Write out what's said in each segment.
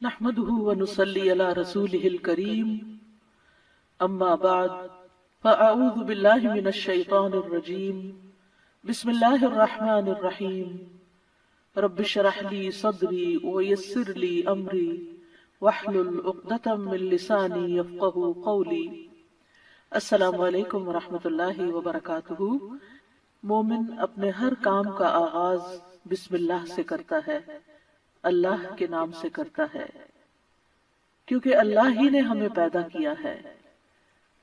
نحمده ونصلي على رسوله الكريم اما بعد فاعوذ بالله من الشيطان الرجيم بسم الله الرحمن الرحيم رب اشرح لي صدري ويسر لي امري واحلل عقدة من لساني يفقهوا قولي۔ السلام علیکم ورحمۃ اللہ وبرکاتہ۔ مومن اپنے ہر کام کا آغاز بسم اللہ سے کرتا ہے، اللہ کے نام سے کرتا ہے، کیونکہ اللہ ہی نے ہمیں پیدا کیا ہے،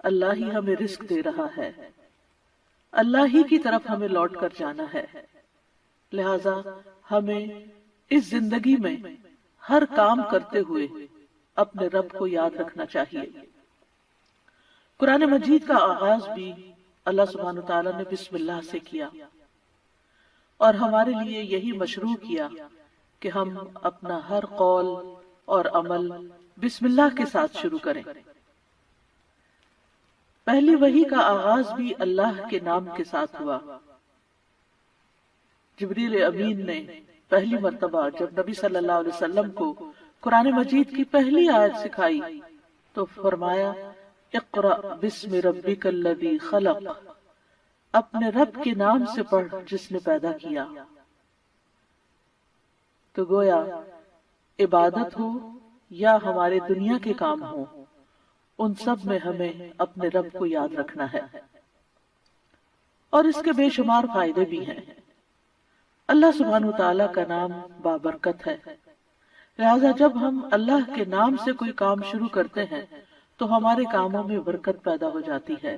اللہ ہی ہمیں رزق دے رہا ہے، اللہ ہی کی طرف ہمیں لوٹ کر جانا ہے۔ لہذا ہمیں اس زندگی میں ہر کام کرتے ہوئے اپنے رب کو یاد رکھنا چاہیے۔ قرآن مجید کا آغاز بھی اللہ سبحانہ وتعالی نے بسم اللہ سے کیا، اور ہمارے لیے یہی مشروع کیا کہ ہم اپنا ہر قول اور عمل بسم اللہ کے ساتھ شروع کریں۔ پہلی وحی کا آغاز بھی اللہ کے نام کے ساتھ ہوا۔ جبریل امین نے پہلی مرتبہ جب نبی صلی اللہ علیہ وسلم کو قرآن مجید کی پہلی آیت سکھائی تو فرمایا اقرأ بسم ربک الذی خلق، اپنے رب کے نام سے پڑھ جس نے پیدا کیا۔ تو گویا عبادت ہو یا ہمارے دنیا کے کام ہو، ان سب میں ہمیں اپنے رب کو یاد رکھنا ہے، اور اس کے بے شمار فائدے بھی ہیں۔ اللہ سبحانہ وتعالی کا نام بابرکت ہے، لہذا جب ہم اللہ کے نام سے کوئی کام شروع کرتے ہیں تو ہمارے کاموں میں برکت پیدا ہو جاتی ہے۔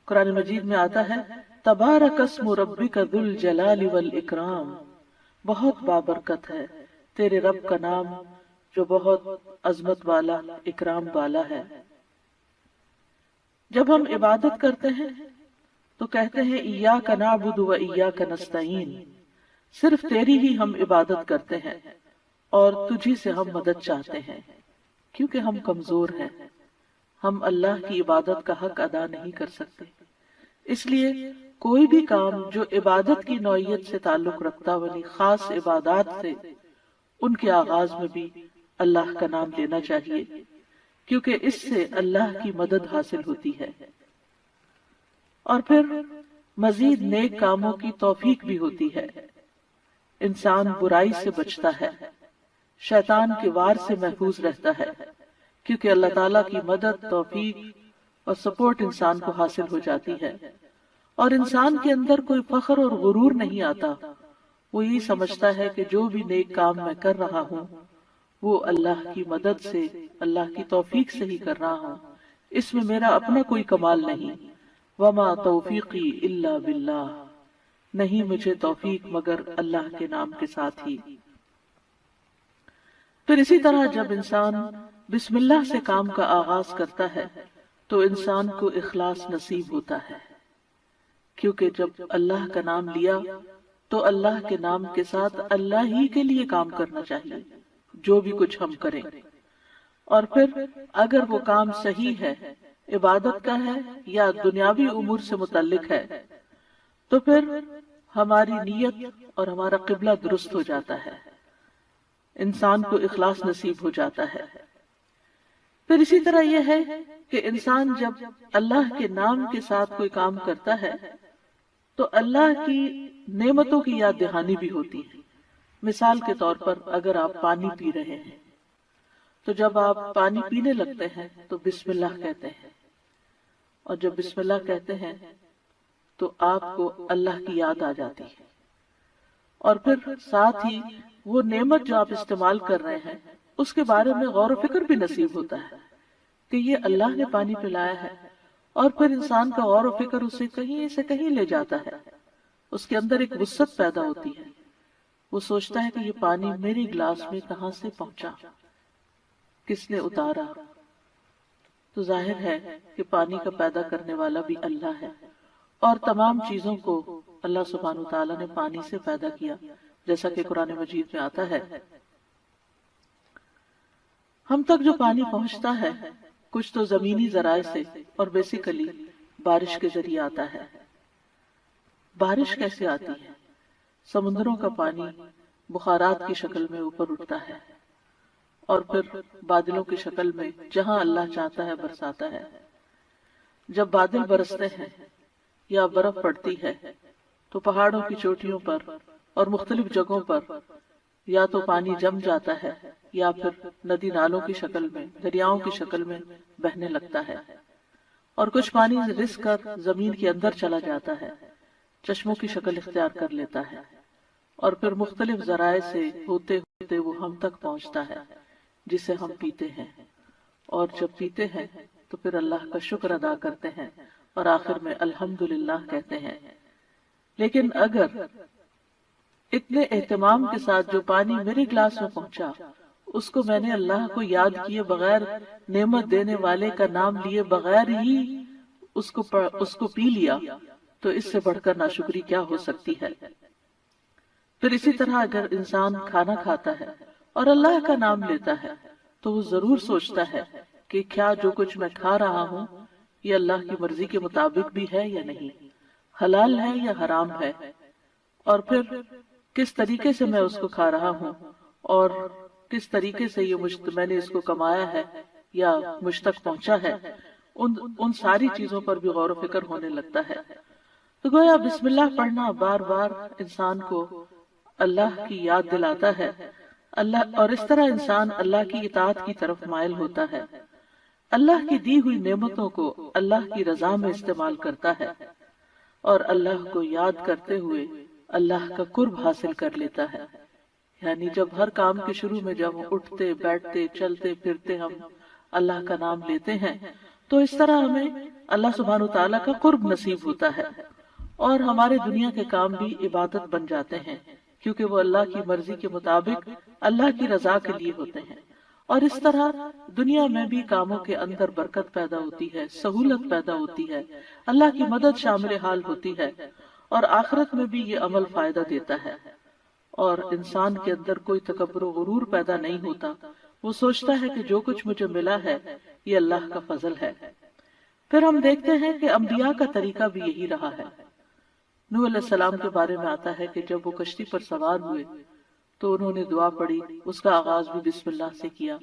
قرآن مجید میں آتا ہے تبارک اسم ربک ذو الجلال والاکرام، بہت بابرکت ہے تیرے رب کا نام جو بہت عظمت والا، اکرام والا ہے۔ جب ہم عبادت کرتے ہیں تو کہتے ہیں ایاک نعبد و ایاک نستعین، صرف تیری ہی ہم عبادت کرتے ہیں اور تجھی سے ہم مدد چاہتے ہیں، کیونکہ ہم کمزور ہیں، ہم اللہ کی عبادت کا حق ادا نہیں کر سکتے۔ اس لیے کوئی بھی کام جو عبادت کی نوعیت سے تعلق رکھتا ہو، خاص عبادات سے، ان کے آغاز میں بھی اللہ کا نام لینا چاہیے، کیونکہ اس سے اللہ کی مدد حاصل ہوتی ہے، اور پھر مزید نیک کاموں کی توفیق بھی ہوتی ہے۔ انسان برائی سے بچتا ہے، شیطان کے وار سے محفوظ رہتا ہے، کیونکہ اللہ تعالیٰ کی مدد، توفیق اور سپورٹ انسان کو حاصل ہو جاتی ہے، اور انسان کے اندر کوئی فخر اور غرور نہیں آتا۔ وہ یہی سمجھتا ہے کہ جو بھی نیک کام میں کر رہا ہوں وہ اللہ کی مدد سے، اللہ کی توفیق سے ہی کر رہا ہوں، اس میں میرا اپنا کوئی کمال نہیں۔ وما توفیقی الا باللہ، نہیں مجھے توفیق مگر اللہ کے نام کے ساتھ ہی۔ پھر اسی طرح جب انسان بسم اللہ سے کام کا آغاز کرتا ہے تو انسان کو اخلاص نصیب ہوتا ہے، کیونکہ جب اللہ کا نام لیا تو اللہ کے نام کے ساتھ اللہ ہی کے لیے کام کرنا چاہیے، جو بھی کچھ ہم کریں۔ اور پھر اگر وہ کام صحیح ہے، عبادت کا ہے یا دنیاوی امور سے متعلق ہے، تو پھر ہماری نیت اور ہمارا قبلہ درست ہو جاتا ہے، انسان کو اخلاص نصیب ہو جاتا ہے۔ پھر اسی طرح یہ ہے کہ انسان جب اللہ کے نام کے ساتھ کوئی کام کرتا ہے تو اللہ کی نعمتوں کی یاد دہانی بھی ہوتی ہے۔ مثال کے طور پر اگر آپ پانی پی رہے ہیں تو جب آپ پانی پینے لگتے ہیں تو بسم اللہ کہتے ہیں، اور جب بسم اللہ کہتے ہیں تو آپ کو اللہ کی یاد آ جاتی ہے، اور پھر ساتھ ہی وہ نعمت جو آپ استعمال کر رہے ہیں اس کے بارے میں غور و فکر بھی نصیب ہوتا ہے کہ یہ اللہ نے پانی پلایا ہے، اور پھر انسان کا غور و فکر اسے کہیں سے کہیں لے جاتا ہے، اس کے اندر ایک وسعت پیدا ہوتی ہے، وہ سوچتا ہے کہ یہ پانی میرے گلاس میں کہاں سے پہنچا، کس نے اتارا۔ تو ظاہر ہے کہ پانی کا پیدا کرنے والا بھی اللہ ہے، اور تمام چیزوں کو اللہ سبحانہ وتعالی نے پانی سے پیدا کیا، جیسا کہ قرآن مجید میں آتا ہے۔ ہم تک جو پانی پہنچتا ہے کچھ تو زمینی ذرائع سے اور بیسیکلی بارش کے ذریعے آتا ہے۔ بارش کیسے آتی ہے؟ سمندروں کا پانی بخارات کی شکل میں اوپر اٹھتا ہے اور پھر بادلوں کی شکل میں جہاں اللہ چاہتا ہے برساتا ہے۔ جب بادل برستے ہیں یا برف پڑتی ہے تو پہاڑوں کی چوٹیوں پر اور مختلف جگہوں پر یا تو پانی جم جاتا ہے یا پھر ندی نالوں کی شکل میں، دریاؤں کی شکل میں بہنے لگتا ہے، اور کچھ پانی رس کر زمین کے اندر چلا جاتا ہے، چشموں کی شکل اختیار کر لیتا ہے، اور پھر مختلف ذرائع سے ہوتے ہوتے وہ ہم تک پہنچتا ہے جسے ہم پیتے ہیں، اور جب پیتے ہیں تو پھر اللہ کا شکر ادا کرتے ہیں اور آخر میں الحمدللہ کہتے ہیں۔ لیکن اگر اتنے اہتمام کے ساتھ جو پانی میرے گلاس میں پہنچا اس کو میں نے اللہ کو یاد کیے بغیر، نعمت دینے والے کا نام لیے بغیر ہی اس کو پی لیا، تو اس سے بڑھ کر ناشکری کیا ہو سکتی ہے؟ پھر اسی طرح اگر انسان کھانا کھاتا ہے اور اللہ کا نام لیتا ہے تو وہ ضرور سوچتا ہے کہ کیا جو کچھ میں کھا رہا ہوں یہ اللہ کی مرضی کے مطابق بھی ہے یا نہیں، حلال ہے یا حرام ہے، اور پھر کس طریقے سے میں اس کو کھا رہا ہوں اور کس طریقے سے یہ میں نے اس کو کمایا ہے یا مجھ تک پہنچا ہے، ان ساری چیزوں پر بھی غور و فکر ہونے لگتا ہے۔ تو گویا بسم اللہ پڑھنا بار بار انسان کو اللہ کی یاد دلاتا ہے، اور اس طرح انسان اللہ کی اطاعت کی طرف مائل ہوتا ہے، اللہ کی دی ہوئی نعمتوں کو اللہ کی رضا میں استعمال کرتا ہے، اور اللہ کو یاد کرتے ہوئے اللہ کا قرب حاصل کر لیتا ہے۔ یعنی جب ہر کام کے شروع میں جب اٹھتے بیٹھتے چلتے پھرتے ہم اللہ کا نام لیتے ہیں تو اس طرح ہمیں اللہ سبحانہ وتعالی کا قرب نصیب ہوتا ہے، اور ہمارے دنیا کے کام بھی عبادت بن جاتے ہیں کیونکہ وہ اللہ کی مرضی کے مطابق اللہ کی رضا کے لیے ہوتے ہیں، اور اس طرح دنیا میں بھی کاموں کے اندر برکت پیدا ہوتی ہے، سہولت پیدا ہوتی ہے، اللہ کی مدد شامل حال ہوتی ہے، اور آخرت میں بھی یہ عمل فائدہ دیتا ہے، اور انسان کے اندر کوئی تکبر و غرور پیدا نہیں ہوتا، وہ سوچتا ہے کہ جو کچھ مجھے ملا ہے یہ اللہ کا فضل ہے۔ پھر ہم دیکھتے ہیں کہ انبیاء کا طریقہ بھی یہی رہا ہے۔ نوح علیہ السلام کے بارے میں آتا ہے کہ جب وہ کشتی پر سوار ہوئے تو انہوں نے دعا پڑھی، اس کا آغاز بھی بسم اللہ سے کیا،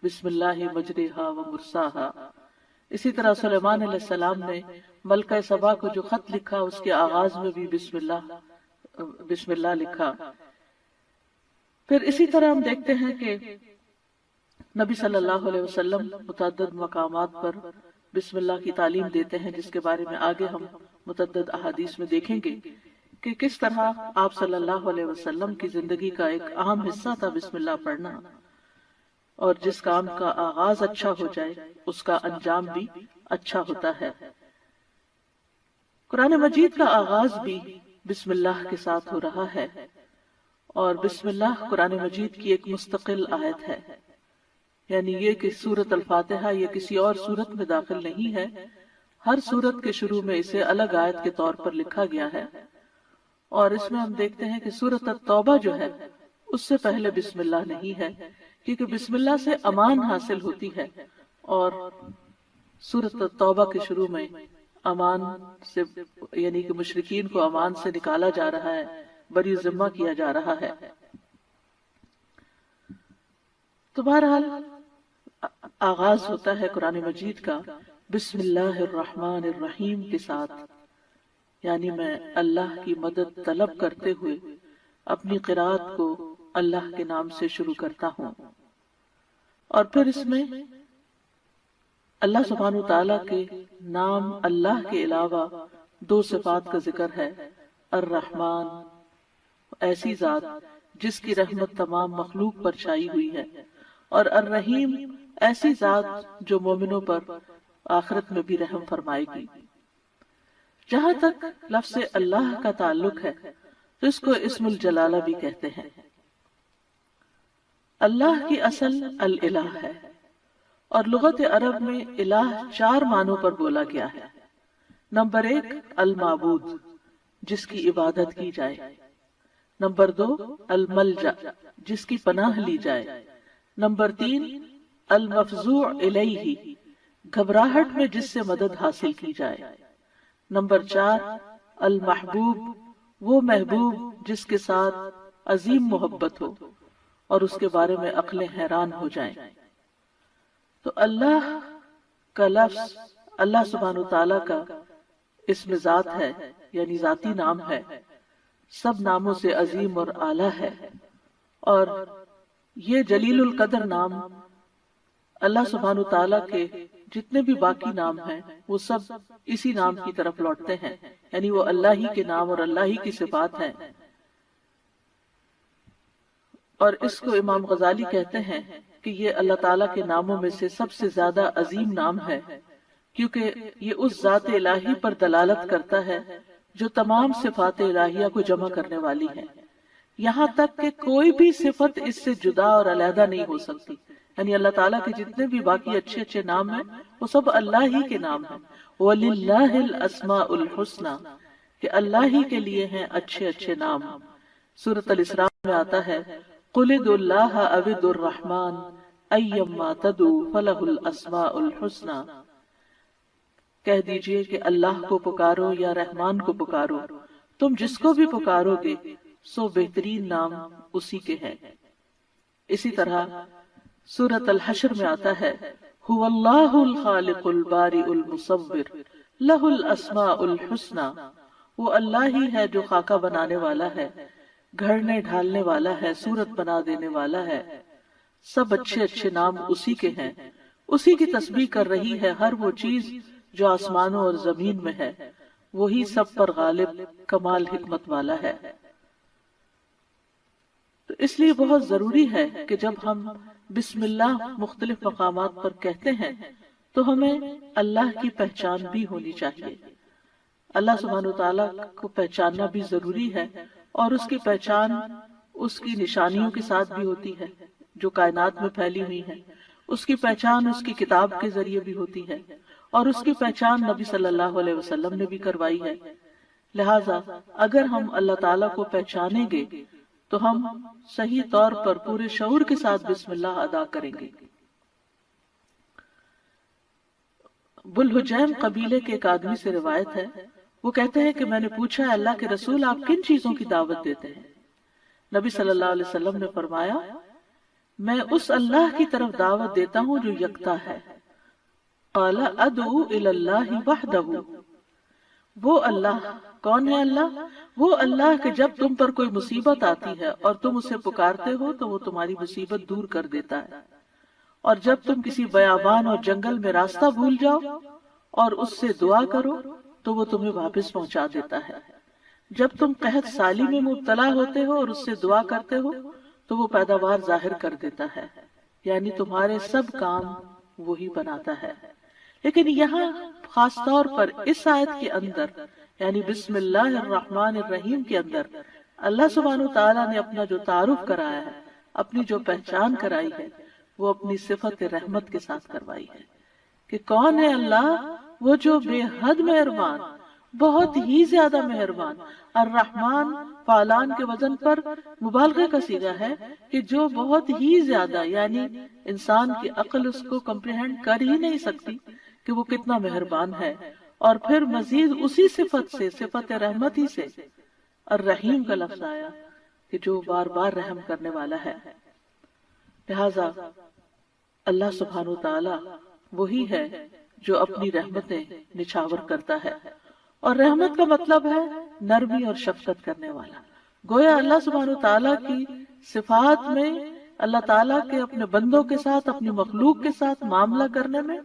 بسم اللہ مجریہا و مرساہا۔ اسی طرح سلیمان علیہ السلام نے ملکہ سبا کو جو خط لکھا اس کے آغاز میں بھی بسم اللہ لکھا۔ پھر اسی طرح ہم دیکھتے ہیں کہ نبی صلی اللہ علیہ وسلم متعدد مقامات پر بسم اللہ کی تعلیم دیتے ہیں، جس کے بارے میں آگے ہم متعدد احادیث میں دیکھیں گے کہ کس طرح آپ صلی اللہ علیہ وسلم کی زندگی کا ایک اہم حصہ تھا بسم اللہ پڑھنا، اور جس کام کا آغاز اچھا ہو جائے اس کا انجام بھی اچھا ہوتا ہے۔ قرآن مجید کا آغاز بھی بسم اللہ کے ساتھ ہو رہا ہے، اور بسم اللہ قرآن مجید کی ایک مستقل آیت ہے، یعنی یہ کہ سورۃ الفاتحہ یہ کسی اور سورت میں داخل نہیں ہے، ہر سورت کے شروع میں اسے الگ آیت کے طور پر لکھا گیا ہے، اور اس میں ہم دیکھتے ہیں کہ سورۃ التوبہ جو ہے اس سے پہلے بسم اللہ نہیں ہے، کیونکہ بسم اللہ سے امان حاصل ہوتی ہے، اور سورۃ التوبہ کے شروع میں امان سے یعنی کہ مشرکین کو امان سے نکالا جا رہا ہے، بری ذمہ کیا جا رہا ہے۔ تو بہرحال آغاز ہوتا ہے قرآن مجید کا بسم اللہ الرحمن الرحیم کے ساتھ، یعنی میں اللہ کی مدد طلب کرتے ہوئے اپنی قرات کو اللہ کے نام سے شروع کرتا ہوں، اور پھر اس میں اللہ سبحانہ وتعالی کے نام اللہ کے علاوہ دو صفات کا ذکر ہے، الرحمن ایسی ذات جس کی رحمت تمام مخلوق پر چھائی ہوئی ہے، اور الرحیم ایسی ذات جو مومنوں پر آخرت میں بھی رحم فرمائے گی۔ جہاں تک لفظ اللہ کا تعلق ہے تو اس کو اسم الجلالہ بھی کہتے ہیں۔ اللہ کی اصل الالہ ہے، اور لغت عرب میں الہ 4 معنوں پر بولا گیا ہے۔ نمبر 1 المعبود جس کی عبادت کی جائے، نمبر 2 الملجا جس کی پناہ لی جائے، نمبر 3 المفزوع الیہ گھبراہٹ میں جس سے مدد حاصل کی جائے، نمبر 4 المحبوب وہ محبوب جس کے ساتھ عظیم محبت ہو، اور اس کے بارے میں عقلیں حیران ہو جائیں۔ تو اللہ کا لفظ اللہ سبحانہ وتعالی کا اسم ذات ہے، یعنی ذاتی نام ہے، سب ناموں سے عظیم اور اعلیٰ ہے، اور یہ جلیل القدر نام اللہ سبحانہ وتعالی کے جتنے بھی باقی نام ہیں وہ سب اسی نام کی طرف لوٹتے ہیں، یعنی وہ اللہ ہی کے نام اور اللہ ہی کی صفات ہیں۔ اور اس کو امام غزالی کہتے ہیں کہ یہ اللہ تعالیٰ کے ناموں میں سے سب سے زیادہ عظیم نام ہے، کیونکہ یہ اس ذات الہی پر دلالت کرتا ہے جو تمام صفات الہیہ کو جمع کرنے والی ہے، یہاں تک کہ کوئی بھی صفت اس سے جدا اور علیحدہ نہیں ہو سکتی۔ یعنی اللہ تعالیٰ کے جتنے بھی باقی اچھے اچھے نام ہیں وہ سب اللہ ہی کے نام ہیں۔ وَلِلَّهِ الْأَسْمَاءُ الْحُسْنَى، کہ اللہ ہی کے لیے ہیں اچھے اچھے نام۔ سورۃ الاسراء میں آتا ہے قُلِ ادْعُوا اللَّهَ أَوِ ادْعُوا الرَّحْمَٰنَ أَيَّمَّا تَدْعُوا فَلَهُ الْأَسْمَاءُ الْحُسْنَى، کہہ دیجئے کہ اللہ کو پکارو یا رحمان کو پکارو، تم جس کو بھی پکارو گے سو بہترین نام اسی کے ہیں۔ اسی طرح سورۃ الحشر میں آتا ہے هُوَ اللَّهُ الْخَالِقُ الْبَارِئُ الْمُصَوِّرُ لَهُ الْأَسْمَاءُ الْحُسْنَى، وہ اللہ ہی ہے جو خاکہ بنانے والا ہے، گھڑنے ڈھالنے والا ہے، صورت بنا دینے والا ہے، سب اچھے اچھے نام اسی کے ہیں۔ اسی کی تسبیح کر رہی ہے ہر وہ چیز جو آسمانوں اور زمین میں ہے، وہی سب پر غالب کمال حکمت والا ہے۔ تو اس لیے بہت ضروری ہے کہ جب ہم بسم اللہ مختلف مقامات پر کہتے ہیں تو ہمیں اللہ کی پہچان بھی ہونی چاہیے۔ اللہ سبحانہ وتعالیٰ کو پہچاننا بھی ضروری ہے، اور اس کی پہچان اس کی نشانیوں کے ساتھ بھی ہوتی ہے جو کائنات میں پھیلی ہوئی ہیں، اس کی پہچان اس کی کتاب کے ذریعے بھی ہوتی ہے، اور اس کی پہچان نبی صلی اللہ علیہ وسلم نے بھی کروائی ہے۔ لہٰذا اگر ہم اللہ تعالیٰ کو پہچانیں گے تو ہم صحیح طور پر پورے شعور کے ساتھ بسم اللہ ادا کریں گے۔ بلحجیم قبیلے کے ایک آدمی سے روایت ہے، وہ کہتے ہیں کہ میں نے پوچھا اللہ کے رسول آپ کن چیزوں کی دعوت دیتے ہیں؟ نبی صلی اللہ علیہ وسلم نے فرمایا میں اس اللہ کی طرف دعوت دیتا ہوں جو یکتا ہے۔ قال ادعو الی اللہ وحدہ، وہ اللہ کون ہے؟ اللہ وہ اللہ کہ جب تم پر کوئی مصیبت آتی ہے اور تم اسے پکارتے ہو تو وہ تمہاری مصیبت دور کر دیتا ہے، اور جب تم کسی بیابان اور جنگل میں راستہ بھول جاؤ اور اس سے دعا کرو تو وہ تمہیں واپس پہنچا دیتا ہے، جب تم قحط سالی میں مبتلا ہوتے ہو اور اس سے دعا کرتے ہو تو وہ پیداوار ظاہر کر دیتا ہے، یعنی تمہارے سب کام وہی بناتا ہے۔ لیکن یہاں خاص طور پر اس آیت کے اندر یعنی بسم اللہ الرحمن الرحیم کے اندر اللہ سبحانہ تعالیٰ نے اپنا جو تعارف کرایا ہے، اپنی جو پہچان کرائی ہے، وہ اپنی صفت رحمت کے ساتھ کروائی ہے کہ کون ہے اللہ؟ وہ جو بے حد مہربان، بہت ہی زیادہ مہربان۔ الرحمن فعلان کے وزن پر مبالغہ کا صیغہ ہے کہ جو بہت ہی زیادہ، یعنی انسان کی عقل اس کو کمپریہنڈ کر ہی نہیں سکتی کہ وہ کتنا مہربان ہے۔ اور پھر مزید اسی صفت سے، صفت رحمت ہی سے الرحیم کا لفظ آیا کہ جو بار بار رحم کرنے والا ہے۔ لہذا اللہ سبحانہ تعالی وہی ہے جو اپنی رحمتیں نچھاور کرتا ہے، اور رحمت کا مطلب ہے نرمی اور شفقت کرنے والا۔ گویا اللہ سبحانہ تعالیٰ کی صفات میں اللہ تعالیٰ کے اپنے بندوں کے ساتھ، اپنی مخلوق کے ساتھ معاملہ کرنے میں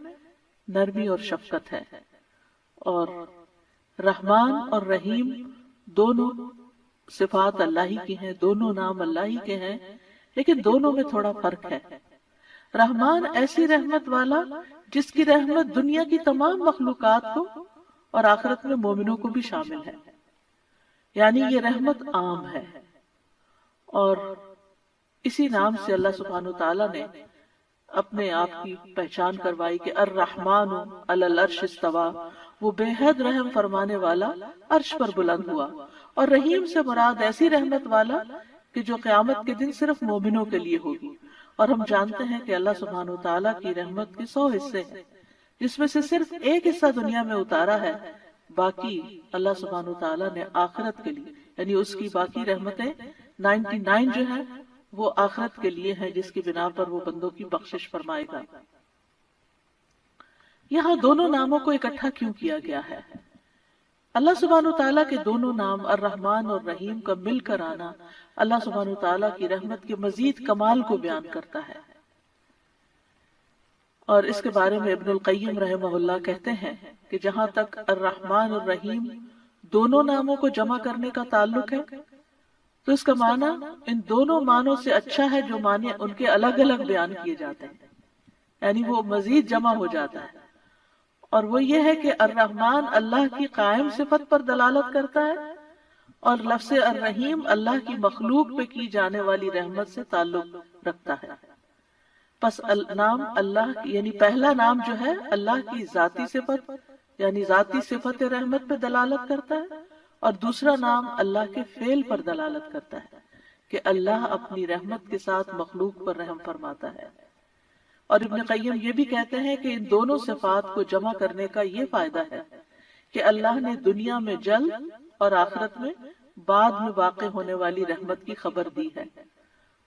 نرمی اور شفقت ہے۔ اور رحمان اور رحیم دونوں صفات اللہ ہی کی ہیں، دونوں نام اللہ ہی کے ہیں، لیکن دونوں میں تھوڑا فرق ہے۔ رحمان ایسی رحمت والا جس کی رحمت دنیا کی تمام مخلوقات کو اور آخرت میں مومنوں کو بھی شامل ہے، یعنی یہ رحمت عام ہے۔ اور اسی نام سے اللہ سبحانہ تعالیٰ نے اپنے آپ کی پہچان کروائی کہ الرحمن علی العرش استویٰ، وہ بے حد رحم فرمانے والا عرش پر بلند ہوا۔ اور رحیم سے مراد ایسی رحمت والا کہ جو قیامت کے دن صرف مومنوں کے لیے ہوگی۔ اور ہم جانتے ہیں کہ اللہ سبحانہ تعالیٰ کی رحمت کے 100 حصے ہیں، جس میں سے صرف ایک حصہ دنیا میں اتارا ہے، باقی اللہ سبحانہ تعالیٰ نے آخرت کے لیے، یعنی اس کی باقی رحمتیں 99 جو ہیں وہ آخرت کے لیے ہے جس کی بنا پر وہ بندوں کی بخشش فرمائے گا۔ یہاں دونوں ناموں کو اکٹھا کیوں کیا گیا ہے؟ اللہ سبحانہ وتعالیٰ کے دونوں نام الرحمن اور رحیم کا مل کر آنا اللہ سبحانہ وتعالیٰ کی رحمت کے مزید کمال کو بیان کرتا ہے۔ اور اس کے بارے میں ابن القیم رحمہ اللہ کہتے ہیں کہ جہاں تک الرحمن اور رحیم دونوں ناموں کو جمع کرنے کا تعلق ہے تو اس کا معنی ان دونوں معنوں سے اچھا ہے جو معنی ان کے الگ الگ بیان کیے جاتے ہیں، یعنی وہ مزید جمع ہو جاتا ہے۔ اور وہ یہ ہے کہ الرحمن اللہ کی قائم صفت پر دلالت کرتا ہے اور لفظ الرحیم اللہ کی مخلوق پہ کی جانے والی رحمت سے تعلق رکھتا ہے۔ پس نام اللہ یعنی پہلا نام جو ہے اللہ کی ذاتی صفت یعنی ذاتی صفت رحمت پہ دلالت کرتا ہے، اور دوسرا نام اللہ کے فعل پر دلالت کرتا ہے کہ اللہ اپنی رحمت کے ساتھ مخلوق پر رحم فرماتا ہے۔ اور ابن قیم یہ بھی کہتے ہیں کہ ان دونوں صفات کو جمع کرنے کا یہ فائدہ ہے کہ اللہ نے دنیا میں جلد اور آخرت میں بعد میں واقع ہونے والی رحمت کی خبر دی ہے،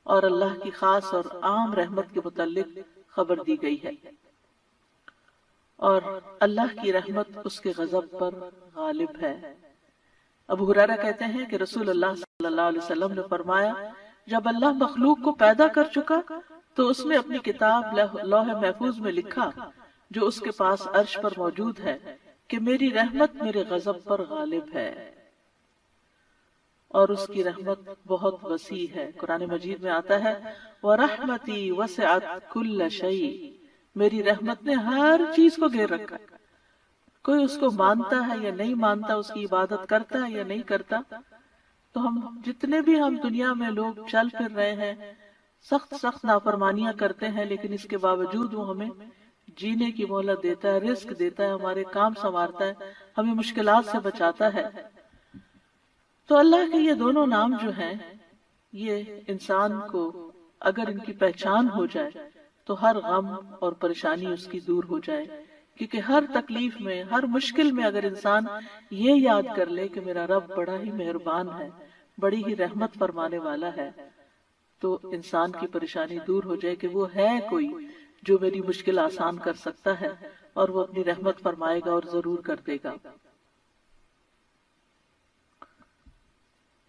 اور اللہ کی خاص اور عام رحمت کے متعلق خبر دی گئی ہے، اور اللہ کی رحمت اس کے غضب پر غالب ہے۔ ابو ہریرہ کہتے ہیں کہ رسول اللہ صلی اللہ علیہ وسلم نے فرمایا، جب اللہ مخلوق کو پیدا کر چکا تو اس نے اپنی کتاب لوح محفوظ میں لکھا جو اس کے پاس عرش پر موجود ہے کہ میری رحمت میرے غضب پر غالب ہے، اور اس کی رحمت بہت وسیع ہے۔ قرآن مجید میں آتا ہے وَرَحْمَتِي وَسِعَتْ كُلَّ شَيْءٍ، میری رحمت نے ہر چیز کو گھیر رکھا۔ کوئی اس کو مانتا ہے یا نہیں مانتا، اس کی عبادت کرتا ہے یا نہیں کرتا، تو ہم جتنے بھی ہم دنیا میں لوگ چل پھر رہے ہیں سخت سخت نافرمانیاں کرتے ہیں، لیکن اس کے باوجود وہ ہمیں جینے کی مہلت دیتا ہے، رزق دیتا ہے، ہمارے کام سنوارتا ہے، ہمیں مشکلات سے بچاتا ہے۔ تو اللہ کے یہ دونوں نام جو ہیں یہ انسان کو اگر ان کی پہچان ہو جائے تو ہر غم اور پریشانی اس کی دور ہو جائے، کیونکہ ہر تکلیف میں ہر مشکل میں اگر انسان یہ یاد کر لے کہ میرا رب بڑا ہی مہربان ہے، بڑی ہی رحمت فرمانے والا ہے، تو انسان کی پریشانی دور ہو جائے کہ وہ ہے کوئی جو میری مشکل آسان کر سکتا ہے، اور وہ اپنی رحمت فرمائے گا اور ضرور کر دے گا۔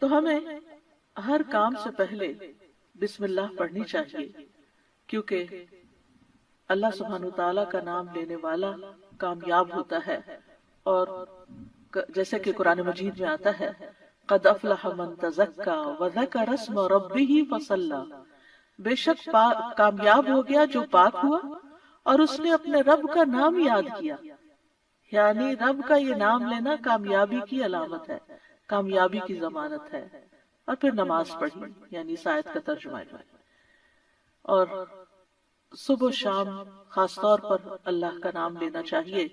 تو ہمیں ہر کام سے پہلے بسم اللہ پڑھنی چاہیے، کیونکہ اللہ سبحانہ وتعالیٰ کا نام لینے والا کامیاب ہوتا ہے، اور جیسے کہ قرآن مجید میں آتا ہے قد افلح من تزکا وذکر اسم ربہ فصلی، بے شک کامیاب ہو گیا جو پاک ہوا اور اس نے اپنے رب کا نام یاد کیا، یعنی رب کا یہ نام لینا کامیابی کی علامت ہے، کامیابی کی ضمانت ہے۔ اور پھر نماز پڑھی، یعنی اس آیت کا ترجمہ ہے، اور صبح و شام خاص طور پر اللہ کا نام لینا چاہیے۔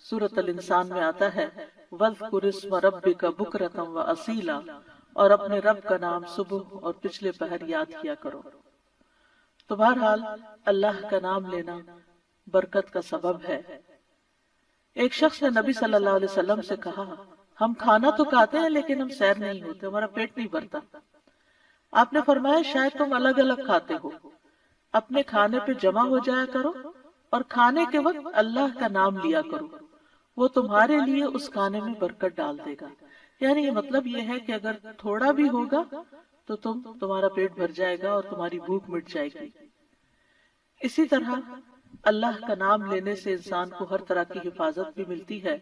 سورۃ الانسان میں آتا ہے وَاذْكُرِ اسْمَ رَبِّكَ بُكْرَةً وَأَصِيلًا، اور اپنے رب کا نام صبح اور پچھلے پہر یاد کیا کرو۔ تو بہرحال اللہ کا نام لینا برکت کا سبب ہے۔ ایک شخص نے نبی صلی اللہ علیہ وسلم سے کہا، ہم کھانا تو کھاتے ہیں لیکن ہم سیر نہیں ہوتے، ہمارا پیٹ نہیں بھرتا۔ آپ نے فرمایا شاید تم الگ الگ کھاتے ہو، اپنے کھانے پہ جمع ہو جایا کرو اور کھانے کے وقت اللہ کا نام لیا کرو، وہ تمہارے لیے اس کھانے میں برکت ڈال دے گا۔ یعنی یہ مطلب یہ ہے کہ اگر تھوڑا بھی ہوگا تو تمہارا پیٹ بھر جائے گا اور تمہاری بھوک مٹ جائے گی۔ اسی طرح اللہ کا نام لینے سے انسان کو ہر طرح کی حفاظت بھی ملتی ہے۔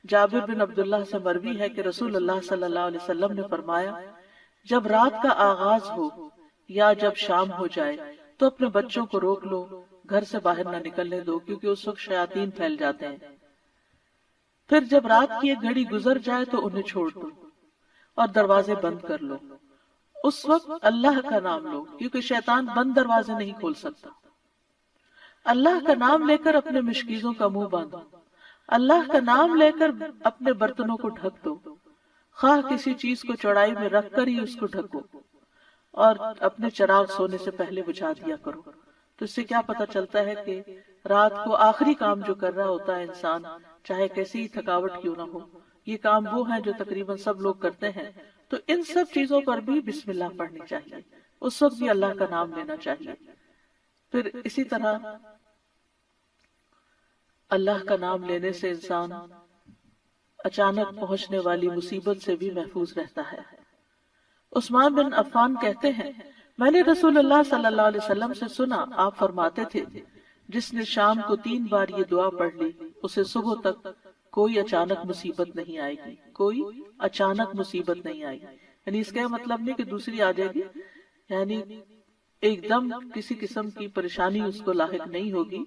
جابر بن عبداللہ سے مروی ہے کہ رسول اللہ صلی اللہ علیہ وسلم نے فرمایا، جب رات کا آغاز ہو یا جب شام ہو جائے تو اپنے بچوں کو روک لو، گھر سے باہر نہ نکلنے دو، کیونکہ اس وقت شیاطین پھیل جاتے ہیں۔ پھر جب رات کی ایک گھڑی گزر جائے تو انہیں چھوڑ دو اور دروازے بند کر لو، اس وقت اللہ کا نام لو، کیونکہ شیطان بند دروازے نہیں کھول سکتا۔ اللہ کا نام لے کر اپنے مشکیزوں کا منہ باندھو، اللہ کا نام لے کر اپنے برتنوں کو ڈھک دو، خواہ کسی چیز کو چوڑائی میں رکھ کر ہی اس کو ڈھکو، اور اپنے چراغ سونے سے پہلے بجھا دیا کرو۔ تو اس سے کیا پتہ چلتا ہے کہ رات کو آخری کام جو کر رہا ہوتا ہے انسان، چاہے کیسی ہی تھکاوٹ کیوں نہ ہو، یہ کام وہ ہیں جو تقریباً سب لوگ کرتے ہیں، تو ان سب چیزوں پر بھی بسم اللہ پڑھنی چاہیے، اس وقت بھی اللہ کا نام لینا چاہیے۔ پھر اسی طرح اللہ کا نام لینے سے انسان اچانک پہنچنے والی مصیبت سے بھی محفوظ رہتا ہے۔ عثمان بن عفان کہتے ہیں، میں نے رسول اللہ صلی اللہ علیہ وسلم سے سنا، آپ فرماتے تھے جس نے شام کو 3 بار یہ دعا پڑھ لی اسے صبح تک کوئی اچانک مصیبت نہیں آئے گی، کوئی اچانک مصیبت نہیں آئے گی۔ یعنی اس کا مطلب نہیں کہ دوسری آ جائے گی، یعنی ایک دم کسی قسم کی پریشانی اس کو لاحق نہیں ہوگی۔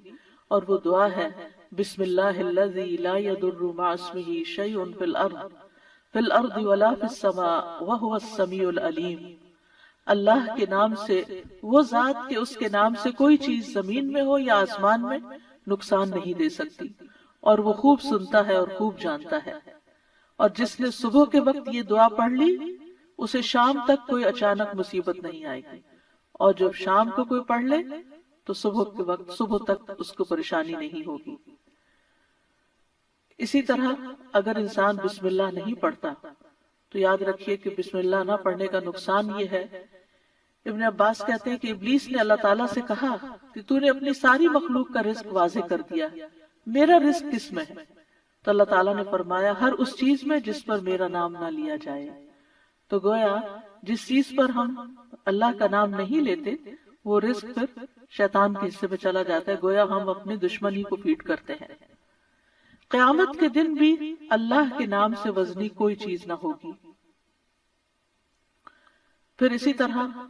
اور وہ دعا ہے، بسم اللہ الذی لا یضر مع اسمہ شیء فی الارض ولا فی السماء وہو السمیع العلیم۔ اللہ کے نام سے، وہ ذات کہ اس کے نام سے کوئی چیز زمین میں ہو یا آسمان میں نقصان نہیں دے سکتی، اور وہ خوب سنتا ہے اور خوب جانتا ہے۔ اور جس نے صبح کے وقت یہ دعا پڑھ لی اسے شام تک کوئی اچانک مصیبت نہیں آئے گی، اور جب شام کو کوئی پڑھ لے تو صبح کے وقت صبح تک اس کو پریشانی نہیں ہوگی۔ اسی طرح اگر انسان بسم اللہ نہیں پڑھتا تو یاد رکھیے کہ بسم اللہ نہ پڑھنے کا نقصان یہ ہے، ابن عباس کہتے ہیں کہ ابلیس نے اللہ تعالیٰ سے کہا کہ تو نے اپنی ساری مخلوق کا رزق واضح کر دیا، میرا رزق کس میں ہے؟ تو اللہ تعالیٰ نے فرمایا، ہر اس چیز میں جس پر میرا نام نہ لیا جائے۔ تو گویا جس چیز پر ہم اللہ کا نام نہیں لیتے وہ رزق پھر شیطان کے حصے میں چلا جاتا ہے، گویا ہم اپنے دشمنی کو فیڈ کرتے ہیں۔ قیامت کے دن بھی اللہ کے نام سے وزنی کوئی چیز نہ ہوگی۔ پھر اسی طرح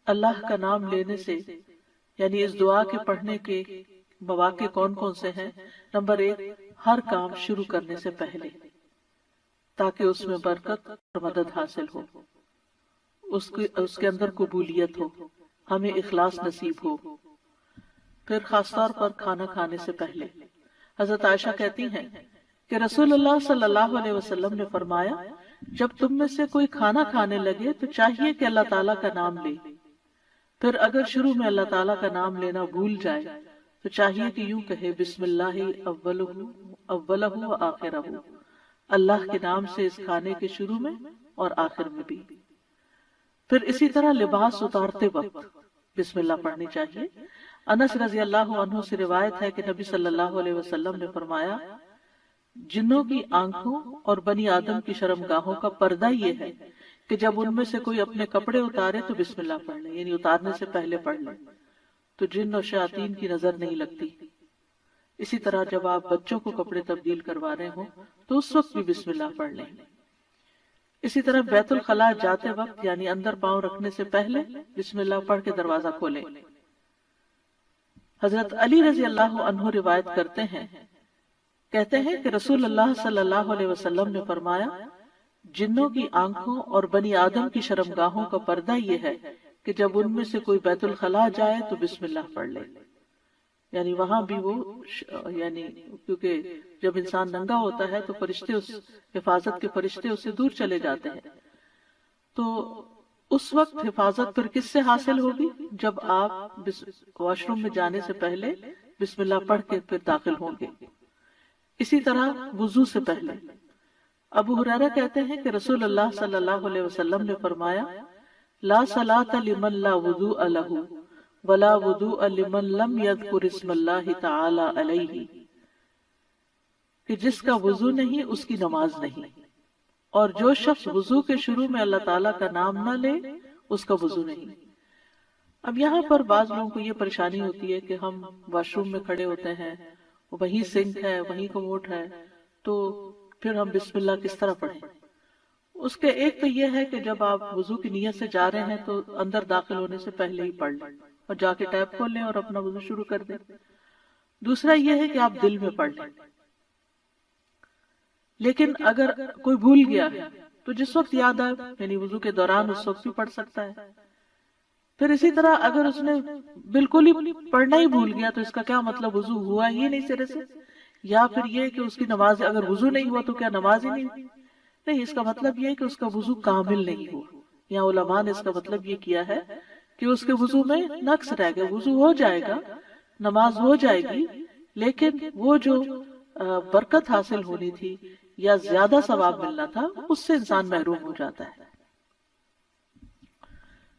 اللہ کا نام لینے سے، یعنی اس دعا کے پڑھنے کے مواقع کون کون سے ہیں؟ نمبر 1، ہر کام شروع کرنے سے پہلے، تاکہ اس میں برکت اور مدد حاصل ہو، اس کے اندر قبولیت ہو، ہمیں اخلاص نصیب ہو۔ پھر خاص طور پر کھانا کھانے سے پہلے حضرت عائشہ کہتی ہیں کہ رسول اللہ صلی اللہ علیہ وسلم نے فرمایا، جب تم میں سے کوئی کھانا کھانے لگے تو چاہیے کہ اللہ تعالیٰ کا نام لے، پھر اگر شروع میں اللہ تعالیٰ کا نام لینا بھول جائے تو چاہیے کہ یوں کہے، بسم اللہ اولہ و آخرہ، اللہ کے نام سے اس کھانے کے شروع میں اور آخر میں بھی۔ پھر اسی طرح لباس اتارتے وقت بسم اللہ پڑھنی چاہیے۔ انس رضی اللہ عنہ سے روایت ہے کہ نبی صلی اللہ علیہ وسلم نے فرمایا، جنوں کی آنکھوں اور بنی آدم کی شرمگاہوں کا پردہ یہ ہے کہ جب ان میں سے کوئی اپنے کپڑے اتارے تو بسم اللہ پڑھ لے، یعنی اتارنے سے پہلے پڑھ لے، تو جن اور شیاطین کی نظر نہیں لگتی۔ اسی طرح جب آپ بچوں کو کپڑے تبدیل کروا رہے ہوں تو اس وقت بھی بسم اللہ پڑھ لیں۔ اسی طرح بیت الخلاء جاتے وقت، یعنی اندر پاؤں رکھنے سے پہلے بسم اللہ پڑھ کے دروازہ کھولیں۔ حضرت علی رضی اللہ عنہ روایت کرتے ہیں، کہتے ہیں کہ رسول اللہ صلی اللہ علیہ وسلم نے فرمایا، جنوں کی آنکھوں اور بنی آدم کی شرمگاہوں کا پردہ یہ ہے کہ جب ان میں سے کوئی بیت الخلاء جائے تو بسم اللہ پڑھ لے، یعنی وہاں بھی وہ، یعنی کیونکہ جب انسان ننگا ہوتا ہے تو فرشتے، اس حفاظت کے فرشتے اسے دور چلے جاتے ہیں، تو اس وقت حفاظت پھر کس سے حاصل ہوگی؟ جب آپ واش روم میں جانے سے پہلے بسم اللہ پڑھ کے پھر داخل ہوں گے۔ اسی طرح وضو سے پہلے ابو ہریرہ کہتے ہیں کہ رسول اللہ صلی اللہ علیہ وسلم نے فرمایا، لا صلاۃ لمن لا وضوء له ولا وضوء لمن لم يذكر اسم اللہ تعالی علیہ، کہ جس کا وضو نہیں اس کی نماز نہیں، اور جو شخص وضو کے شروع میں اللہ تعالیٰ کا نام نہ لے اس کا وضو نہیں۔ اب یہاں پر بعض لوگوں کو یہ پریشانی ہوتی ہے کہ ہم واش روم میں کھڑے ہوتے ہیں، وہیں سنک ہے، وہیں کموڈ ہے، تو پھر ہم بسم اللہ کس طرح پڑھیں؟ اس کے ایک تو یہ ہے کہ جب آپ وضو کی نیت سے جا رہے ہیں تو اندر داخل ہونے سے پہلے ہی پڑھ لیں اور جا کے ٹیپ کھول لیں اور اپنا وضو شروع کر دیں۔ دوسرا یہ ہے کہ آپ دل میں پڑھ لیں، لیکن اگر کوئی بھول گیا ہے تو جس وقت یاد آئے، یعنی وضو کے دوران اس وقت بھی پڑھ سکتا ہے۔ پھر اسی طرح اگر اس نے بالکل ہی پڑھنا ہی بھول گیا تو اس کا کیا مطلب؟ وضو ہوا ہی نہیں سرے سے، یا پھر یہ کہ اس کی نماز، اگر وضو نہیں ہوا تو کیا نماز ہی نہیں، اس کا مطلب یہ ہے کہ اس کا وضو کامل نہیں ہوا۔ یا علماء نے اس کا مطلب یہ کیا ہے کہ اس کے وضو میں نقص رہ گیا، وضو ہو جائے گا، نماز ہو جائے گی، لیکن وہ جو برکت حاصل ہونی تھی یا زیادہ ثواب ملنا تھا اس سے انسان محروم ہو جاتا ہے۔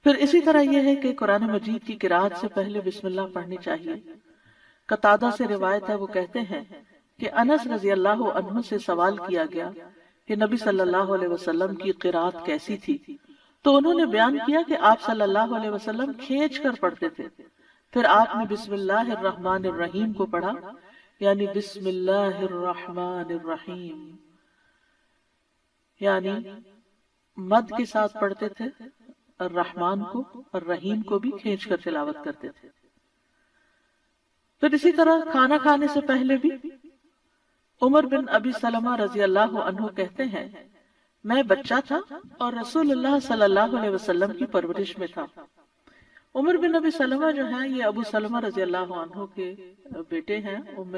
پھر اسی طرح یہ ہے کہ قرآن مجید کی قرأت سے پہلے بسم اللہ پڑھنی چاہیے۔ قتادہ سے روایت ہے، وہ کہتے ہیں کہ انس رضی اللہ عنہ سے سوال کیا گیا کہ نبی صلی اللہ علیہ وسلم کی قرأت کیسی تھی، تو انہوں نے بیان کیا کہ آپ صلی اللہ علیہ وسلم کھینچ کر پڑھتے تھے۔ پھر آپ نے بسم اللہ الرحمن الرحیم کو پڑھا، یعنی بسم اللہ الرحمن الرحیم، یعنی مد کے ساتھ پڑھتے تھے، الرحمن کو اور رحیم کو بھی کھینچ کر تلاوت کرتے تھے۔ پھر اسی طرح کھانا کھانے سے پہلے بھی عمر بن ابی سلمہ رضی اللہ عنہ کہتے ہیں، میں بچہ تھا اور رسول اللہ صلی اللہ علیہ وسلم کی پرورش میں تھا۔ عمر بن ابی سلمہ جو ہیں یہ ابو سلمہ رضی اللہ عنہ کے بیٹے ہیں، ام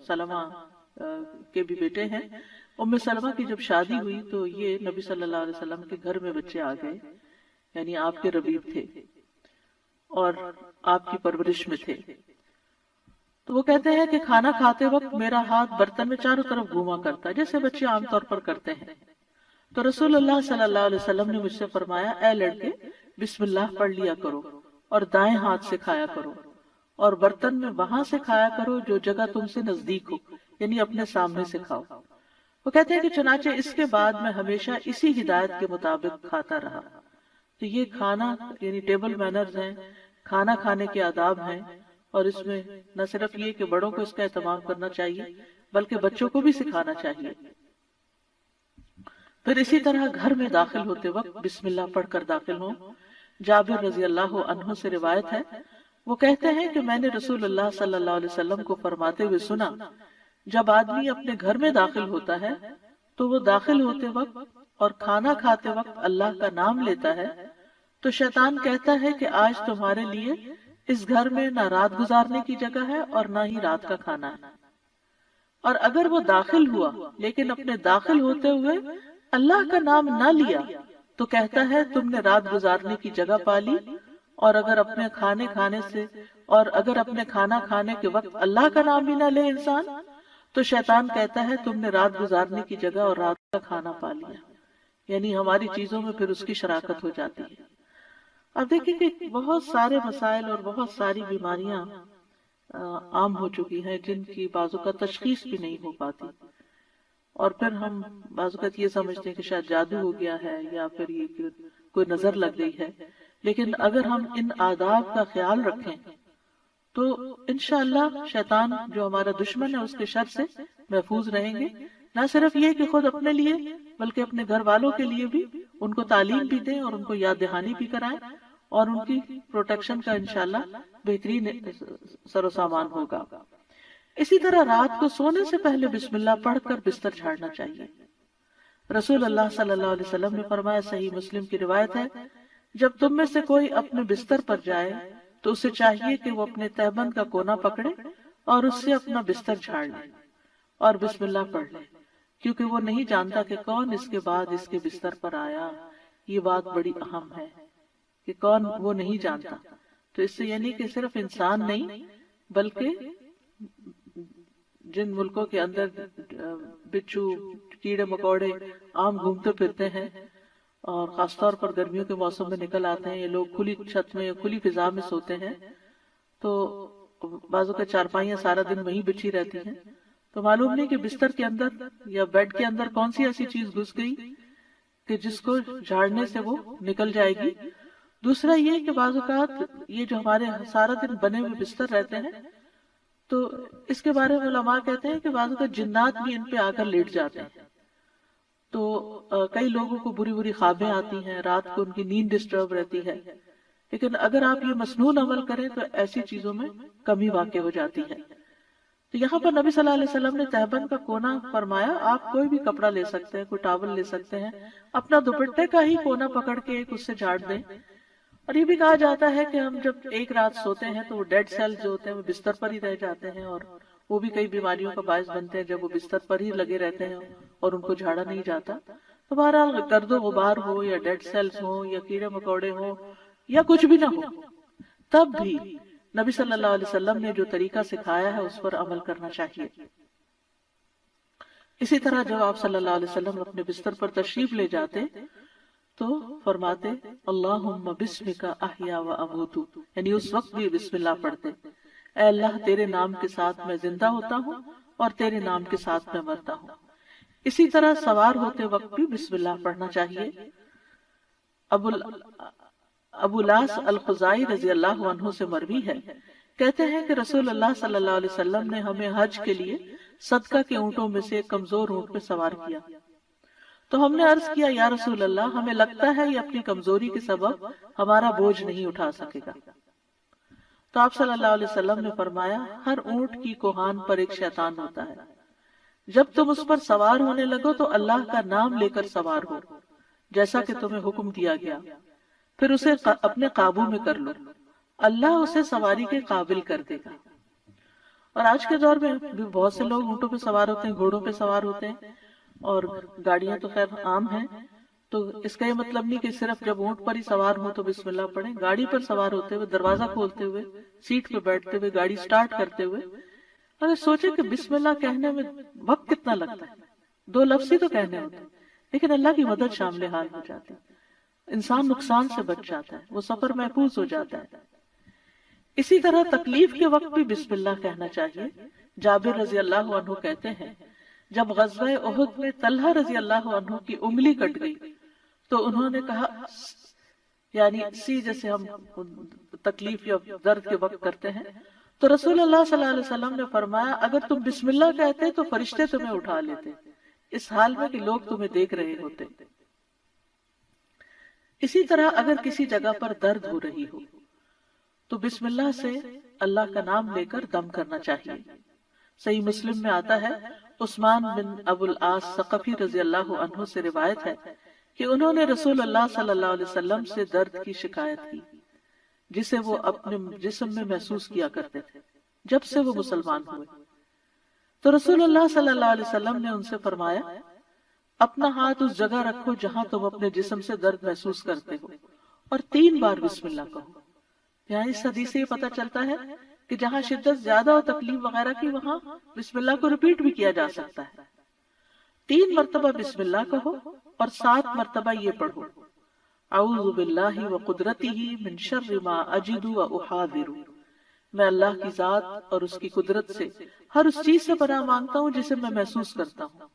سلمہ کے بھی بیٹے ہیں۔ ام سلمہ کی جب شادی ہوئی تو یہ نبی صلی اللہ علیہ وسلم کے گھر میں بچے آ گئے، یعنی آپ کے ربیب تھے اور آپ کی پرورش میں تھے۔ تو وہ کہتے ہیں کہ کھانا کھاتے وقت میرا ہاتھ برتن میں چاروں طرف گھوما کرتا ہے، جیسے بچے عام طور پر کرتے ہیں۔ تو رسول اللہ صلی اللہ علیہ وسلم نے مجھ سے فرمایا، اے لڑکے بسم اللہ پڑھ لیا کرو اور دائیں ہاتھ سے کھایا کرو، اور برتن میں وہاں سے کھایا کرو جو جگہ تم سے نزدیک ہو، یعنی اپنے سامنے سے کھاؤ۔ وہ کہتے ہیں کہ چنانچہ اس کے بعد میں ہمیشہ اسی ہدایت کے مطابق کھاتا رہا۔ تو یہ کھانا یعنی ٹیبل مینرز ہیں، کھانا کھانے کے آداب ہیں، اور اس میں نہ صرف یہ کہ بڑوں کو اس کا اہتمام کرنا چاہیے بلکہ بچوں کو بھی سکھانا چاہیے۔ پھر اسی طرح گھر میں داخل ہوتے وقت بسم اللہ پڑھ کر داخل ہوں۔ جابر رضی اللہ عنہ سے روایت ہے، وہ کہتے ہیں کہ میں نے رسول اللہ صلی اللہ علیہ وسلم کو فرماتے ہوئے سنا، جب آدمی اپنے گھر میں داخل ہوتا ہے تو وہ داخل ہوتے وقت اور کھانا کھاتے وقت اللہ کا نام لیتا ہے تو شیطان کہتا ہے کہ آج تمہارے لیے اس گھر میں نہ رات گزارنے کی جگہ ہے اور نہ ہی رات کا کھانا ہے۔ اور اگر وہ داخل ہوا لیکن اپنے داخل ہوتے ہوئے اللہ کا نام نہ لیا تو کہتا ہے تم نے رات گزارنے کی جگہ پالی، اور اگر اپنے کھانا کھانے کے وقت اللہ کا نام بھی نہ لے انسان تو شیطان کہتا ہے تم نے رات گزارنے کی جگہ اور رات کا کھانا پا لیا، یعنی ہماری چیزوں میں پھر اس کی شراکت ہو جاتی ہے۔ اب دیکھیں کہ بہت سارے مسائل اور بہت ساری بیماریاں عام ہو چکی ہیں جن کی بعض اوقات تشخیص بھی نہیں ہو پاتی، اور پھر ہم بعض اوقات یہ سمجھتے ہیں کہ شاید جادو ہو گیا ہے یا پھر یہ کہ کوئی نظر لگ گئی ہے، لیکن اگر ہم ان آداب کا خیال رکھیں تو انشاءاللہ شیطان جو ہمارا دشمن ہے اس کے شر سے محفوظ رہیں گے۔ نہ صرف یہ کہ خود اپنے لیے بلکہ اپنے گھر والوں کے لیے بھی ان کو تعلیم بھی دیں اور ان کو یاد دہانی بھی کرائیں، اور ان کی پروٹیکشن کا انشاءاللہ بہترین سر و سامان ہوگا۔ اسی طرح رات کو سونے سے پہلے بسم اللہ پڑھ کر بستر جھاڑنا چاہیے۔ رسول اللہ صلی اللہ علیہ وسلم نے فرمایا، صحیح مسلم کی روایت ہے، جب تم میں سے کوئی اپنے بستر پر جائے تو اسے چاہیے کہ وہ اپنے تہبند کا کونا پکڑے اور اس سے اپنا بستر جھاڑ لے اور بسم اللہ پڑھ لے، کیونکہ وہ نہیں جانتا کہ کون اس کے بعد اس کے بستر پر آیا۔ یہ بات بڑی اہم ہے کہ کون، وہ نہیں جانتا۔ تو اس سے یعنی کہ صرف انسان نہیں بلکہ جن ملکوں کے اندر بچھو، کیڑے مکوڑے عام گھومتے پھرتے ہیں اور خاص طور پر گرمیوں کے موسم میں نکل آتے ہیں، یہ لوگ کھلی چھت میں، کھلی فضا میں سوتے ہیں، تو بعضوں کا چارپائیاں سارا دن وہیں بچھی رہتی ہیں، تو معلوم نہیں کہ بستر کے اندر یا بیڈ کے اندر کون سی ایسی چیز گھس گئی کہ جس کو جھاڑنے سے وہ نکل جائے گی۔ دوسرا یہ کہ بعض اوقات یہ جو ہمارے سارا دن بنے ہوئے بستر رہتے ہیں تو اس کے بارے میں علماء کہتے ہیں کہ بعض اوقات جنات بھی ان پہ آ کر لیٹ جاتے ہیں، تو کئی لوگوں کو بری بری خوابیں آتی ہیں، رات کو ان کی نیند ڈسٹرب رہتی ہے، لیکن اگر آپ یہ مسنون عمل کریں تو ایسی چیزوں میں کمی واقع ہو جاتی ہے۔ تو یہاں پر نبی صلی اللہ علیہ وسلم نے تہبند کا کونا فرمایا، آپ کوئی بھی کپڑا لے سکتے ہیں، کوئی ٹاول لے سکتے ہیں، اپنا دوپٹے کا ہی کونا پکڑ کے ایک اس سے جھاڑ دیں۔ اور یہ بھی کہا جاتا ہے کہ ہم جب ایک رات سوتے ہیں تو وہ ڈیڈ سیل جو ہوتے ہیں وہ بستر پر ہی رہ جاتے ہیں، اور وہ بھی کئی بیماریوں کا باعث بنتے ہیں جب وہ بستر پر ہی لگے رہتے ہیں اور ان کو جھاڑا نہیں جاتا۔ تو بہرحال گرد و غبار ہو یا ڈیڈ سیلز ہو یا کیڑے مکوڑے ہو یا کچھ بھی نہ ہو، تب بھی نبی صلی اللہ علیہ وسلم نے جو طریقہ سکھایا ہے اس پر عمل کرنا چاہیے۔ اسی طرح جب آپ صلی اللہ علیہ وسلم اپنے بستر پر تشریف لے جاتے تو فرماتے اللہم بسمک احیا و اموت، یعنی اس وقت بھی بسم اللہ پڑھتے، اے اللہ تیرے نام کے ساتھ میں زندہ ہوتا ہوں اور تیرے نام کے ساتھ میں مرتا ہوں۔ اسی طرح سوار ہوتے وقت بھی بسم اللہ پڑھنا چاہیے۔ ابو لاس الخزائی رضی اللہ عنہ سے مروی ہے، کہتے ہیں کہ رسول اللہ صلی اللہ علیہ وسلم نے ہمیں حج کے لیے صدقہ کے اونٹوں میں سے ایک کمزور اونٹ پہ سوار کیا، تو ہم نے عرض کیا یا رسول اللہ ہمیں لگتا ہے یہ اپنی کمزوری کے سبب ہمارا بوجھ نہیں اٹھا سکے گا۔ تو آپ صلی اللہ علیہ وسلم نے فرمایا ہر اونٹ کی کوہان پر ایک شیطان ہوتا ہے، جب تم اس پر سوار ہونے لگو تو اللہ کا نام لے کر سوار ہو جیسا کہ تمہیں حکم دیا گیا، پھر اسے اپنے قابو میں کر لو، اللہ اسے سواری کے قابل کر دے گا۔ اور آج کے دور میں بھی بہت سے لوگ اونٹوں پہ سوار ہوتے ہیں، گھوڑوں پہ سوار ہوتے ہیں، اور گاڑیاں تو خیر عام ہیں، تو اس کا یہ مطلب نہیں کہ صرف جب اونٹ پر ہی سوار ہو تو بسم اللہ پڑھیں۔ گاڑی پر سوار ہوتے ہوئے، دروازہ کھولتے ہوئے، سیٹ پہ بیٹھتے ہوئے، گاڑی سٹارٹ کرتے ہوئے اگر سوچے کہ بسم اللہ کہنے میں وقت کتنا لگتا ہے، 2 لفظ ہی تو کہنے ہوتے ہیں، لیکن اللہ کی مدد شامل حال ہو جاتی ہے، انسان نقصان سے بچ جاتا ہے، وہ سفر محفوظ ہو جاتا ہے۔ اسی طرح تکلیف کے وقت بھی بسم اللہ کہنا چاہیے۔ جابر رضی اللہ عنہ کہتے ہیں جب غزوہ احد میں طلحہ رضی اللہ عنہ کی انگلی کٹ گئی تو انہوں نے کہا، یعنی سی جیسے ہم تکلیف یا درد کے وقت کرتے ہیں، تو رسول اللہ صلی اللہ علیہ وسلم نے فرمایا اگر تم بسم اللہ کہتے تو فرشتے تمہیں اٹھا لیتے، اس حال میں کہ لوگ تمہیں دیکھ رہے ہوتے۔ اسی طرح اگر کسی جگہ پر درد ہو رہی ہو تو بسم اللہ سے اللہ کا نام لے کر دم کرنا چاہیے۔ صحیح مسلم میں آتا ہے عثمان بن ابو العاص ثقفی رضی اللہ عنہ سے روایت ہے کہ انہوں نے رسول اللہ صلی اللہ علیہ وسلم سے درد کی شکایت کی جسے وہ اپنے جسم میں محسوس کیا کرتے تھے جب سے وہ مسلمان ہوئے، تو رسول اللہ صلی اللہ علیہ وسلم نے ان سے فرمایا اپنا ہاتھ اس جگہ رکھو جہاں تم اپنے جسم سے درد محسوس کرتے ہو اور 3 بار بسم اللہ کہو۔ یہاں اس حدیث سے یہ پتہ چلتا ہے کہ جہاں شدت زیادہ ہو تکلیف وغیرہ کی وہاں بسم اللہ کو ریپیٹ بھی کیا جا سکتا ہے۔ 3 مرتبہ بسم اللہ کہو اور 7 مرتبہ یہ پڑھو اعوذ باللہ وقدرتہ من شر ما اجد واحاذر، میں اللہ کی ذات اور اس کی قدرت سے ہر اس چیز سے پناہ مانگتا ہوں جسے میں محسوس کرتا ہوں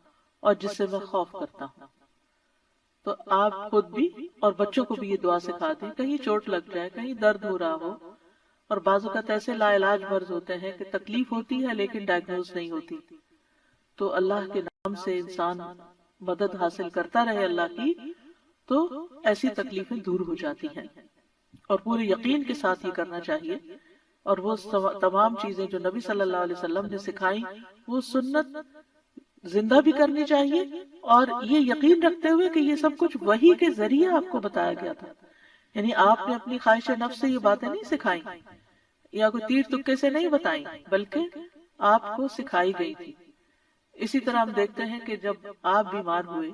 اور جس سے میں خوف کرتا ہوں۔ تو آپ خود بھی اور بچوں کو بھی یہ دعا سکھا دیں، کہیں چوٹ لگ جائے، کہیں درد ہو رہا ہو، اور بعض اوقات ایسے لا علاج مرض ہوتے ہیں کہ تکلیف ہوتی ہے لیکن ڈائگنوز نہیں ہوتی، تو اللہ کے نام سے انسان مدد حاصل کرتا رہے اللہ کی تو ایسی تکلیفیں دور ہو جاتی ہیں، اور پورے یقین کے ساتھ یہ کرنا چاہیے۔ اور وہ تمام چیزیں جو نبی صلی اللہ علیہ وسلم نے سکھائیں وہ سنت زندہ بھی کرنی چاہیے، اور یہ یقین رکھتے ہوئے کہ یہ سب کچھ وحی کے ذریعے آپ کو بتایا گیا تھا، یعنی آپ نے اپنی خواہش نفس سے یہ باتیں نہیں سکھائیں یا کوئی تیر تکے سے نہیں بتائیں، بلکہ آپ کو سکھائی گئی تھی۔ اسی طرح ہم دیکھتے ہیں کہ جب آپ بیمار ہوئے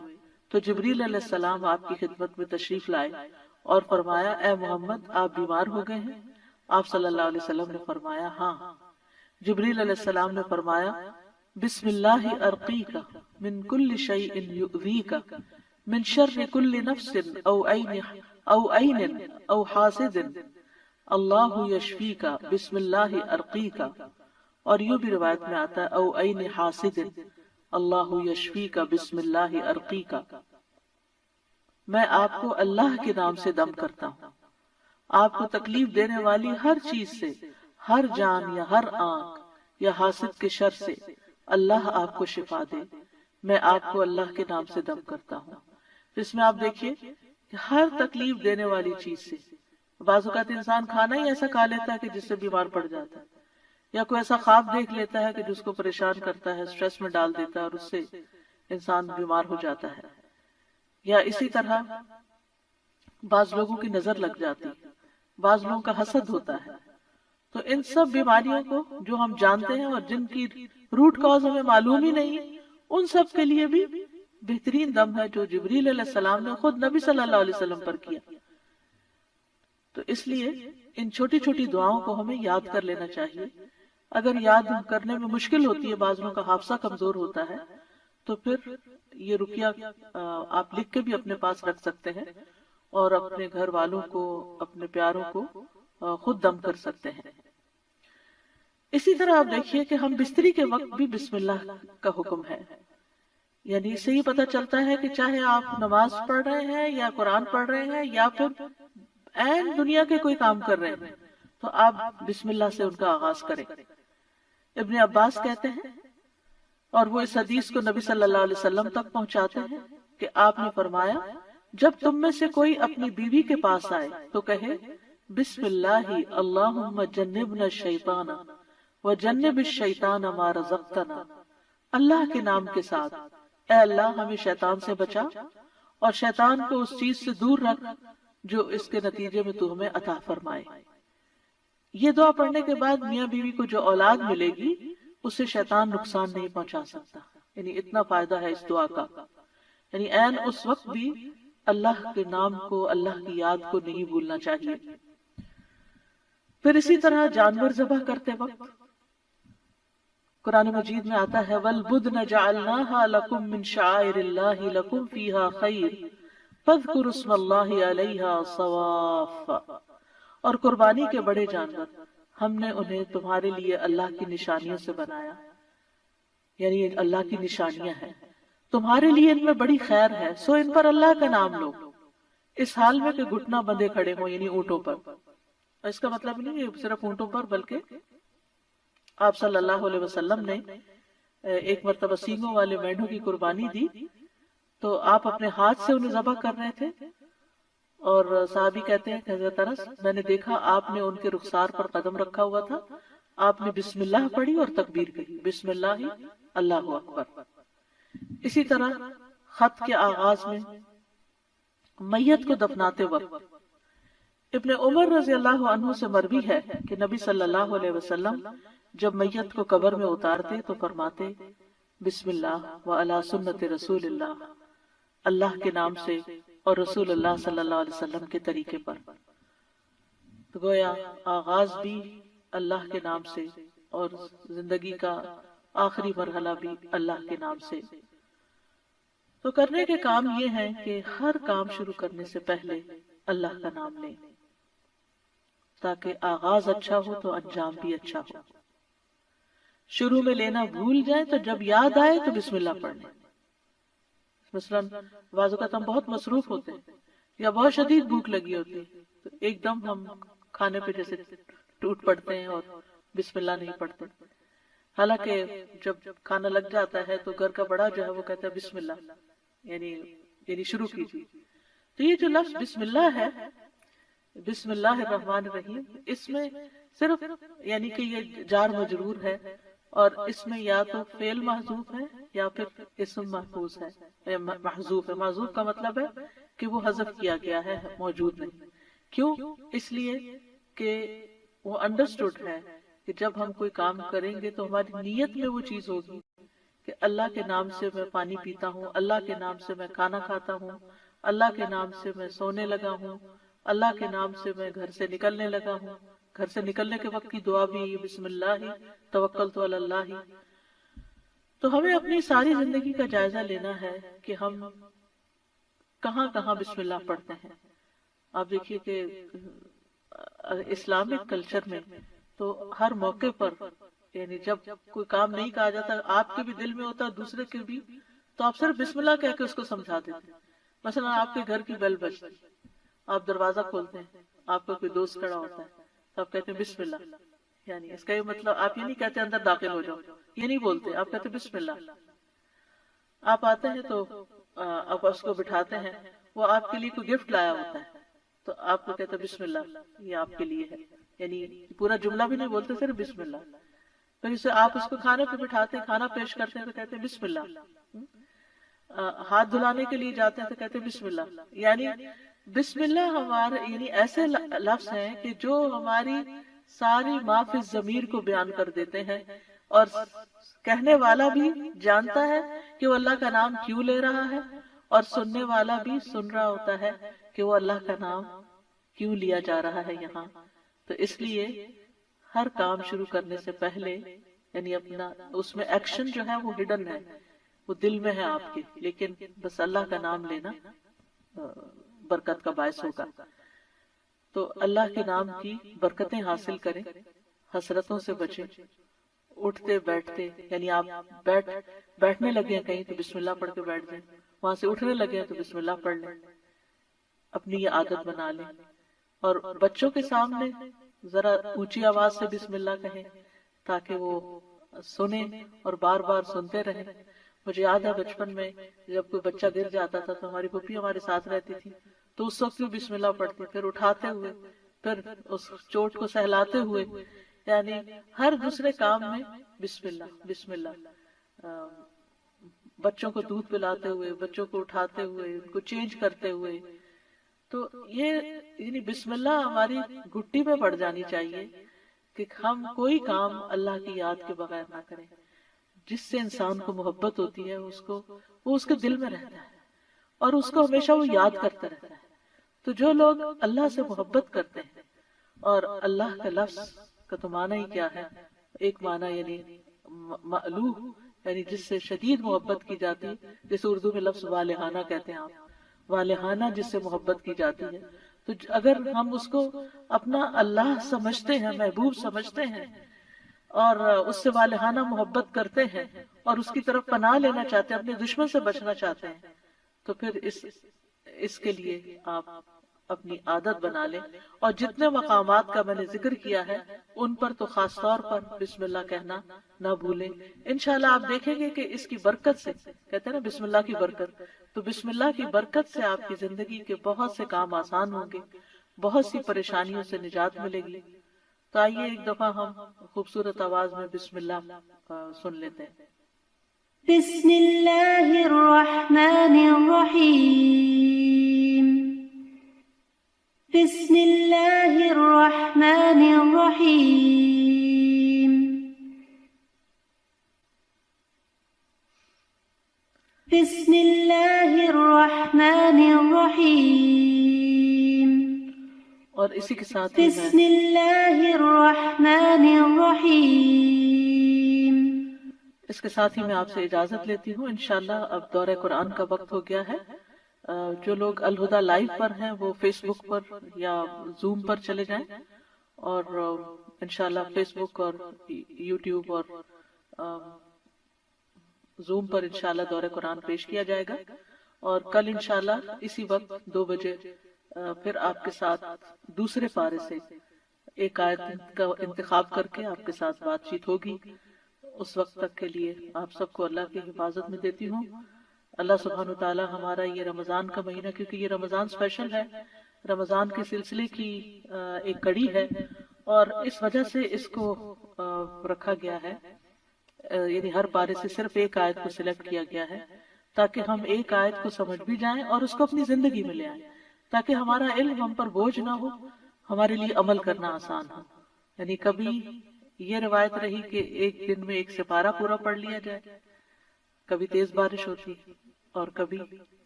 تو جبریل علیہ السلام آپ کی خدمت میں تشریف لائے اور فرمایا اے محمد آپ بیمار ہو گئے ہیں؟ آپ صلی اللہ علیہ وسلم نے فرمایا ہاں۔ جبریل علیہ السلام نے فرمایا بسم اللہ ارقیک من کل شیء یؤذیک من شر کل نفس او عین او حاسد اللہ یشفیک بسم اللہ ارقیک، اور یوں بھی روایت میں آتا ہے او عین حاسد اللہ یشفیک بسم اللہ ارقیک، میں آپ کو اللہ کے نام سے دم کرتا ہوں، آپ کو تکلیف دینے والی ہر چیز سے، ہر جان یا ہر آنکھ یا حاسد کے شر سے اللہ آپ کو شفا دے، میں آپ کو اللہ کے نام سے دم کرتا ہوں۔ اس میں آپ دیکھیے کہ ہر تکلیف دینے والی چیز سے، بعض اوقات انسان کھانا ہی ایسا کھا لیتا ہے کہ جس سے بیمار پڑ جاتا ہے، یا کوئی ایسا خواب دیکھ لیتا ہے کہ جس کو پریشان کرتا ہے، سٹریس میں ڈال دیتا ہے اور اس سے انسان بیمار ہو جاتا ہے، یا اسی طرح بعض لوگوں کی نظر لگ جاتی ہے، بعض لوگوں کا حسد ہوتا ہے۔ تو ان سب بیماریوں کو جو ہم جانتے ہیں اور جن کی روٹ کاز ہمیں معلوم ہی نہیں، ان سب کے لیے بھی بہترین دم ہے جو جبریل علیہ السلام نے خود نبی صلی اللہ علیہ وسلم پر کیا۔ تو اس لیے ان چھوٹی چھوٹی دعاؤں کو ہمیں یاد کر لینا چاہیے۔ اگر یاد کرنے میں مشکل ہوتی ہے، بعض لوگوں کا حافظہ کمزور ہوتا ہے، تو پھر یہ رقیہ آپ لکھ کے بھی اپنے پاس رکھ سکتے ہیں اور اپنے گھر والوں کو، اپنے پیاروں کو خود دم کر سکتے ہیں۔ اسی طرح آپ دیکھیے کہ ہم بستری کے وقت بھی بسم اللہ کا حکم ہے، یعنی اس سے ہی پتہ چلتا ہے کہ چاہے آپ نماز پڑھ رہے ہیں یا قرآن پڑھ رہے ہیں یا پھر عین دنیا کے کوئی کام کر رہے ہیں تو آپ بسم اللہ سے ان کا آغاز کریں۔ ابن عباس کہتے ہیں، اور وہ اس حدیث کو نبی صلی اللہ علیہ وسلم تک پہنچاتے ہیں کہ آپ نے فرمایا، جب تم میں سے کوئی اپنی بیوی کے پاس آئے تو کہے بسم اللہ اللہم جنبنا الشیطان وجنب الشیطان ما رزقتنا، اللہ کے نام کے ساتھ، اے اللہ ہمیں شیطان سے بچا اور شیطان کو اس چیز سے دور رکھ جو اس کے نتیجے میں تو ہمیں عطا فرمائے۔ یہ دعا پڑھنے کے بعد میاں بیوی کو جو اولاد ملے گی اسے شیطان نقصان نہیں پہنچا سکتا، یعنی اتنا فائدہ ہے اس دعا کا، یعنی عین اس وقت بھی اللہ کے نام کو، اللہ کی یاد کو نہیں بھولنا چاہیے۔ پھر اسی طرح جانور ذبح کرتے وقت قرآن مجید میں آتا ہے وَالْبُدْنَ جَعَلْنَاهَا لَكُم مِّن شَعَائِرِ اللَّهِ لَكُم فِيهَا خَيْرٌ فَاذْكُرُوا اسْمَ اللَّهِ عَلَيْهَا صَوَافَّ، اور قربانی کے بڑے جانور ہم نے انہیں تمہارے لیے اللہ کی نشانیوں سے بنایا، یعنی اللہ کی نشانیاں ہیں، تمہارے لیے ان میں بڑی خیر ہے، سو ان پر اللہ کا نام لو، اس حال میں کہ گھٹنا بندھے کھڑے ہوں، یعنی اونٹوں پر۔ اس کا مطلب نہیں ہے صرف اونٹوں پر، بلکہ آپ صلی اللہ علیہ وسلم نے ایک مرتبہ سینگوں والے مینڈوں کی قربانی دی تو آپ اپنے ہاتھ سے انہیں ذبح کر رہے تھے، اور صحابی کہتے ہیں کہ حضرت انس، میں نے دیکھا آپ نے ان کے رخسار پر قدم رکھا ہوا تھا، آپ نے بسم اللہ پڑھی اور تکبیر کہی، بسم اللہ اللہ اکبر۔ اسی طرح خط کے آغاز میں میت کو دفناتے وقت ابن عمر رضی اللہ عنہ سے مروی ہے کہ نبی صلی اللہ علیہ وسلم جب میت کو قبر میں اتارتے تو فرماتے بسم اللہ وعلی سنت رسول اللہ، اللہ کے نام سے اور رسول اللہ صلی اللہ علیہ وسلم کے طریقے پر۔ تو گویا آغاز بھی اللہ کے نام سے اور زندگی کا آخری مرحلہ بھی اللہ کے نام سے۔ تو کرنے کے کام یہ ہیں کہ ہر کام شروع کرنے سے پہلے اللہ کا نام لیں تاکہ آغاز اچھا ہو تو انجام بھی اچھا ہو۔ شروع میں لینا بھول جائیں تو جب یاد آئے تو بسم اللہ پڑھ لیں۔ مثلاً بعض اوقات ہم بہت مصروف ہوتے ہیں یا بہت شدید بھوک لگی ہوتی ہے تو ایک دم ہم کھانے پہ جیسے ٹوٹ پڑتے ہیں اور بسم اللہ نہیں پڑھتے، حالانکہ جب کھانا لگ جاتا ہے تو گھر کا بڑا جو ہے وہ کہتا ہے بسم اللہ، یعنی شروع کیجیے۔ تو یہ جو لفظ بسم اللہ ہے، بسم اللہ الرحمن الرحیم، اس میں صرف یعنی کہ یہ جار مجرور ہے اور اس میں یا تو فعل محذوف ہے یا پھر اسم محفوظ ہے، محذوف ہے۔ محذوف کا مطلب ہے کہ وہ حذف کیا گیا ہے، موجود نہیں۔ کیوں؟ اس لیے کہ وہ انڈرسٹوڈ ہے کہ جب ہم کوئی کام کریں گے تو ہماری نیت میں وہ چیز ہوگی کہ اللہ کے نام سے میں پانی پیتا ہوں، اللہ کے نام سے میں کھانا کھاتا ہوں، اللہ کے نام سے میں سونے لگا ہوں، اللہ کے نام سے میں گھر سے نکلنے لگا ہوں۔ گھر سے نکلنے کے وقت کی دعا بھی بسم اللہ توکلت علی اللہ۔ تو ہمیں اپنی ساری زندگی کا جائزہ لینا ہے کہ ہم کہاں کہاں بسم اللہ پڑھتے ہیں۔ آپ دیکھیے کہ اسلامک کلچر میں تو ہر موقع پر، یعنی جب کوئی کام نہیں کہا جاتا، آپ کے بھی دل میں ہوتا ہے دوسرے کے بھی، تو آپ صرف بسم اللہ کہہ کے اس کو سمجھا دیتے ہیں۔ مثلا آپ کے گھر کی بیل بجتی، آپ دروازہ کھولتے ہیں، آپ کا کوئی دوست کھڑا ہوتا ہے تو آپ کہتے ہیں بسم اللہ، یعنی اس کا یہ مطلب آپ یہ نہیں کہتے اندر داخل ہو جاؤ، یہ نہیں بولتے، آپ کہتے بسم اللہ۔ آپ آتے ہیں تو آپ اس کو بٹھاتے ہیں، وہ آپ کے لیے کوئی گفٹ لایا ہوتا ہے تو آپ کو کہتے ہیں بسم اللہ، یہ آپ کے لیے ہے، یعنی پورا جملہ بھی نہیں بولتے، صرف بسم اللہ۔ پھر اسے آپ اس کو کھانے پہ بٹھاتے ہیں، کھانا پیش کرتے ہیں تو کہتے ہیں بسم اللہ۔ ہاتھ دھلانے کے لیے جاتے ہیں تو کہتے ہیں بسم اللہ۔ یعنی بسم اللہ ہمارے یعنی ایسے لفظ ہیں کہ جو ہماری ساری ما فی الضمیر کو بیان کر دیتے ہیں، اور کہنے والا بھی جانتا ہے کہ وہ اللہ کا نام کیوں لے رہا ہے، اور سننے والا بھی سن رہا ہوتا ہے کہ وہ اللہ کا نام کیوں لیا جا رہا ہے یہاں۔ تو اس لیے ہر کام شروع کرنے سے پہلے یعنی اپنا اس میں ایکشن جو ہے وہ ہڈن ہے، وہ دل میں ہے آپ کے، لیکن بس اللہ کا نام لینا برکت کا باعث ہوگا۔ تو اللہ کے نام کی برکتیں حاصل کریں، حسرتوں سے بچیں، اٹھتے بیٹھتے، یعنی آپ بیٹھنے لگے ہیں کہیں تو بسم اللہ پڑھ کے بیٹھ جائیں، وہاں سے اٹھنے لگے ہیں تو بسم اللہ پڑھ لیں، اپنی یہ عادت بنا لیں۔ اور بچوں کے سامنے ذرا اونچی آواز سے بسم اللہ کہیں تاکہ وہ سنیں اور بار بار سنتے رہیں۔ مجھے یاد ہے بچپن میں جب کوئی بچہ گر جاتا تھا تو ہماری پھوپھی ہمارے ساتھ رہتی تھی، تو اس وقت بھی بسم اللہ پڑھتی، پھر اٹھاتے ہوئے، پھر اس چوٹ کو سہلاتے ہوئے، یعنی ہر دوسرے کام میں بسم اللہ بسم اللہ، بچوں کو دودھ پلاتے ہوئے، بچوں کو اٹھاتے ہوئے، ان کو چینج کرتے ہوئے۔ تو یہ یعنی بسم اللہ ہماری گھٹی میں پڑ جانی چاہیے کہ ہم کوئی کام اللہ کی یاد کے بغیر نہ کریں۔ جس سے انسان کو محبت ہوتی ہے وہ اس کے دل میں رہتا ہے اور اس کو ہمیشہ وہ یاد کرتا رہتا ہے۔ تو جو لوگ اللہ سے محبت کرتے ہیں، اور اللہ کا لفظ کا تو معنی ہی کیا ہے، ایک معنی یعنی مألوہ، یعنی جس سے شدید محبت کی جاتی ہے، جیسے اردو میں لفظ والہانہ کہتے ہیں آپ، والہانہ جس سے محبت کی جاتی ہے۔ تو اگر ہم اس کو اپنا اللہ سمجھتے ہیں، محبوب سمجھتے ہیں، اور اس سے والہانہ محبت کرتے ہیں اور اس کی طرف پناہ لینا چاہتے ہیں، اپنے دشمن سے بچنا چاہتے ہیں، تو پھر اس کے لیے آپ اپنی عادت بنا لیں۔ اور جتنے مقامات کا میں نے ذکر کیا ہے ان پر تو خاص طور پر بسم اللہ کہنا نہ بھولیں۔ انشاءاللہ آپ دیکھیں گے کہ اس کی برکت سے، کہتے ہیں نا بسم اللہ کی برکت، تو بسم اللہ کی برکت سے آپ کی زندگی کے بہت سے کام آسان ہوں گے، بہت سی پریشانیوں سے نجات ملے گی۔ تو آئیے ایک دفعہ ہم خوبصورت آواز میں بسم اللہ سن لیتے ہیں۔ بسم اللہ الرحمن الرحیم، بسم اللہ الرحمن الرحیم، بسم اللہ الرحمن الرحیم، اور اسی کے ساتھ بسم اللہ الرحمن الرحیم۔ اس کے ساتھ ہی میں آپ سے اجازت لیتی ہوں۔ انشاءاللہ اب دورہ قرآن کا وقت ہو گیا ہے۔ جو لوگ الہدیٰ لائیو پر ہیں وہ فیس بک پر یا زوم پر چلے جائیں، اور انشاءاللہ فیس بک اور یوٹیوب اور زوم پر انشاءاللہ دورہ قرآن پیش کیا جائے گا، اور کل انشاءاللہ اسی وقت 2 بجے پھر آپ کے ساتھ دوسرے پارے سے ایک آیت کا انتخاب کر کے آپ کے ساتھ بات چیت ہوگی۔ اس وقت تک کے لیے آپ سب کو اللہ کی حفاظت میں دیتی ہوں۔ اللہ سبحانہ وتعالی ہمارا یہ رمضان کا مہینہ، کیونکہ یہ رمضان اسپیشل ہے، رمضان کے سلسلے کی ایک کڑی ہے، اور اس وجہ سے اس کو رکھا گیا ہے، یعنی ہر پارے سے صرف ایک آیت کو سلیکٹ کیا گیا ہے تاکہ ہم ایک آیت کو سمجھ بھی جائیں اور اس کو اپنی زندگی میں لے آئیں، تاکہ ہمارا علم ہم پر بوجھ نہ ہو، ہمارے لیے عمل کرنا آسان ہو۔ یعنی کبھی یہ روایت رہی کہ ایک دن میں 1 سپارہ پورا پڑھ لیا جائے، کبھی تیز بارش ہوتی، اور کبھی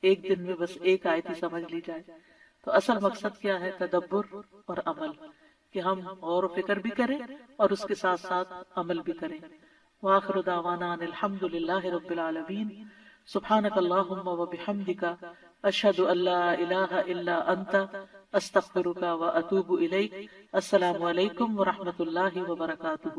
ایک دن میں بس ایک آیت ہی سمجھ لی جائے۔ تو اصل مقصد کیا ہے؟ تدبر اور عمل، کہ ہم غور و فکر بھی کریں اور اس کے ساتھ ساتھ عمل بھی کریں۔ وآخر دعوانا ان الحمد للہ رب العالمین۔ سبحانک اللہم وبحمدک، اشہد ان لا الہ الا انت، استغفرک واتوب الیک۔ السلام علیکم ورحمۃ اللہ وبرکاتہ۔